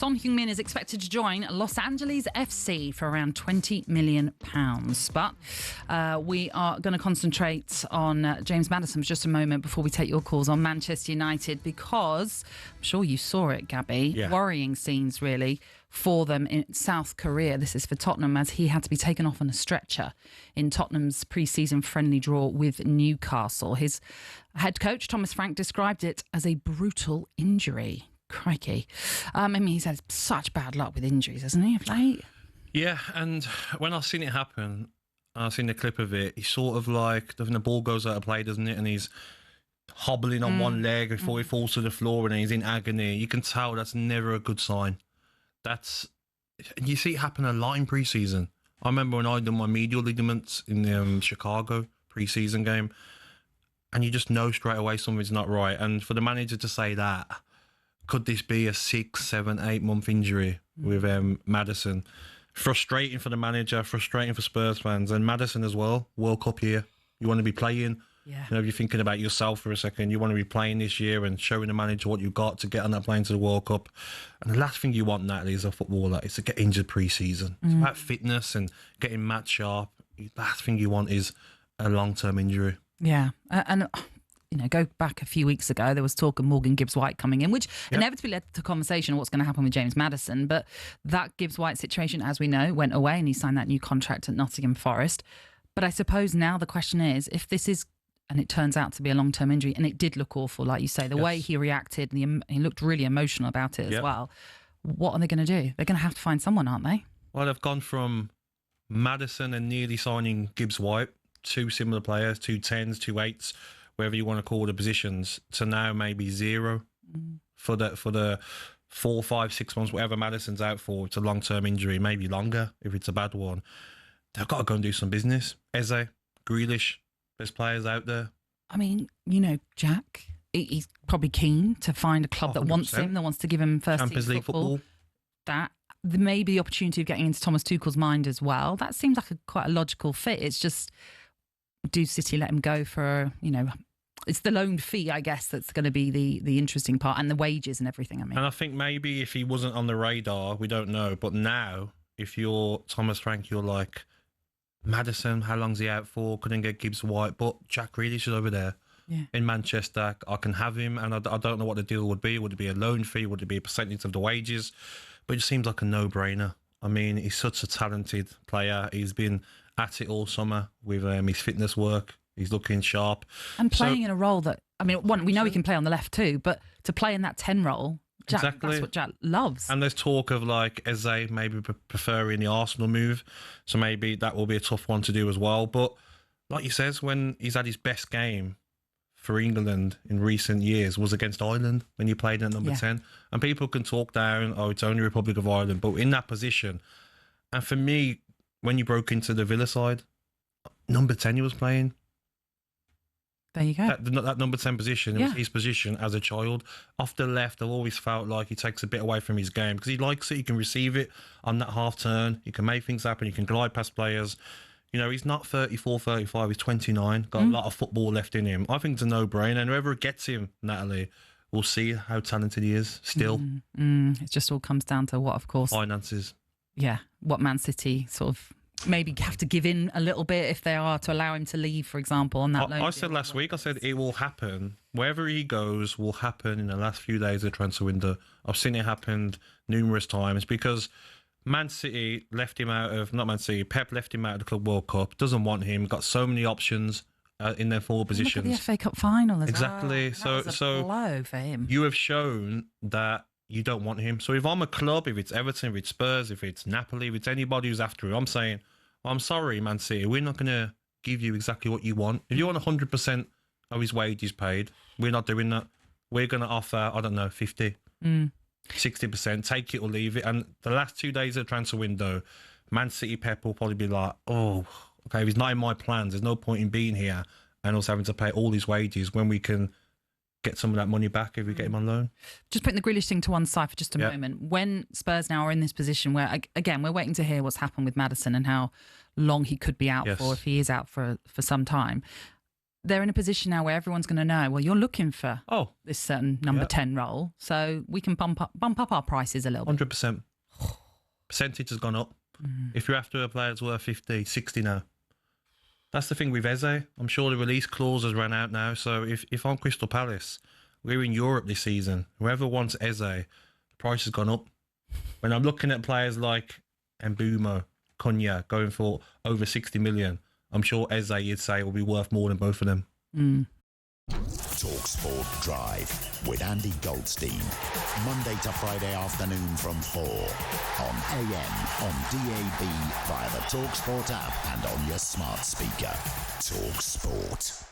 Son Heung-min is expected to join Los Angeles FC for around £20 million. But we are going to concentrate on James Maddison for just a moment before we take your calls on Manchester United, because I'm sure you saw it, Gabby. Yeah. Worrying scenes, really, for them in South Korea. This is for Tottenham, as he had to be taken off on a stretcher in Tottenham's pre-season friendly draw with Newcastle. His head coach, Thomas Frank, described it as a brutal injury. Crikey. I mean, he's had such bad luck with injuries, hasn't he, of late? Yeah, and when I've seen it happen, I've seen the clip of it, he's sort of like, the ball goes out of play, doesn't it? And he's hobbling on one leg before he falls to the floor, and he's in agony. You can tell that's never a good sign. You see it happen a lot in pre-season. I remember when I done my medial ligaments in the Chicago pre-season game, and you just know straight away something's not right. And for the manager to say that, could this be a 6, 7, 8 month injury with Maddison? Frustrating for the manager, frustrating for Spurs fans, and Maddison as well. World Cup year, you want to be playing. Yeah. You know, if you're thinking about yourself for a second, you want to be playing this year and showing the manager what you've got to get on that plane to the World Cup. And the last thing you want, Natalie, as a footballer, is to get injured pre-season. It's about fitness and getting match sharp. The last thing you want is a long-term injury. Yeah, and you know, go back a few weeks ago, there was talk of Morgan Gibbs-White coming in, which inevitably led to conversation of what's going to happen with James Maddison. But that Gibbs-White situation, as we know, went away, and he signed that new contract at Nottingham Forest. But I suppose now the question is, if this is, and it turns out to be a long-term injury, and it did look awful, like you say, the way he reacted, and he looked really emotional about it as well. What are they going to do? They're going to have to find someone, aren't they? Well, they've gone from Maddison and nearly signing Gibbs-White, two similar players, 2 10s, 2 8s, whatever you want to call the positions, to now maybe 0 for the 4, 5, 6 months, whatever Maddison's out for. It's a long-term injury, maybe longer if it's a bad one. They've got to go and do some business. Eze, Grealish, best players out there. I mean, you know, Jack, he's probably keen to find a club that wants him, that wants to give him first Champions League football. That there may be the opportunity of getting into Thomas Tuchel's mind as well. That seems like quite a logical fit. It's just, do City let him go for, you know, it's the loan fee, I guess, that's going to be the interesting part, and the wages and everything. I mean, and I think maybe if he wasn't on the radar, we don't know. But now, if you're Thomas Frank, you're like, Maddison, how long's he out for? Couldn't get Gibbs-White, but Jack Grealish is over there in Manchester. I can have him, and I don't know what the deal would be. Would it be a loan fee? Would it be a percentage of the wages? But it just seems like a no-brainer. I mean, he's such a talented player. He's been at it all summer with his fitness work. He's looking sharp. And playing in a role that, I mean, we know he can play on the left too, but to play in that 10 role, Jack, that's what Jack loves. And there's talk of like Eze maybe preferring the Arsenal move. So maybe that will be a tough one to do as well. But like he says, when he's had his best game for England in recent years was against Ireland when he played at number 10. And people can talk down, oh, it's only Republic of Ireland. But in that position, and for me, when you broke into the Villa side, number 10 he was playing. There you go. That number 10 position, it was his position as a child. Off the left, I've always felt like he takes a bit away from his game because he likes it. He can receive it on that half turn. He can make things happen. He can glide past players. You know, he's not 34, 35. He's 29. Got a lot of football left in him. I think it's a no-brainer. And whoever gets him, Natalie, will see how talented he is still. It just all comes down to what, of course. Finances. Yeah, what Man City sort of maybe have to give in a little bit if they are to allow him to leave, for example, on that loan. I said last week, I said it will happen. Wherever he goes will happen in the last few days of the transfer window. I've seen it happen numerous times because Man City left him out of, not Man City, Pep left him out of the Club World Cup, doesn't want him, got so many options in their forward positions. Look at the FA Cup final as exactly. well. That was a blow for him. You have shown that you don't want him. So if I'm a club, if it's Everton, if it's Spurs, if it's Napoli, if it's anybody who's after him, I'm saying, I'm sorry, Man City, we're not going to give you exactly what you want. If you want 100% of his wages paid, we're not doing that. We're going to offer, I don't know, 50, 60%, take it or leave it. And the last 2 days of the transfer window, Man City Pep will probably be like, oh, okay, if he's not in my plans, there's no point in being here and also having to pay all his wages when we can get some of that money back if we get him on loan. Just putting the Grealish thing to one side for just a moment. When Spurs now are in this position where, again, we're waiting to hear what's happened with Maddison and how long he could be out for, if he is out for some time. they're in a position now where everyone's going to know, well, you're looking for this certain number 10 role, so we can bump up our prices a little bit. 100%. Percentage has gone up. If you're after a player that's worth 50, 60 now. That's the thing with Eze. I'm sure the release clause has run out now, so if I'm Crystal Palace, we're in Europe this season, whoever wants Eze, the price has gone up. When I'm looking at players like Mbumo, Konya going for over 60 million, I'm sure Eze, you'd say, will be worth more than both of them. talkSPORT Drive with Andy Goldstein. Monday to Friday afternoon from 4 on AM, on DAB, via the talkSPORT app and on your smart speaker. talkSPORT.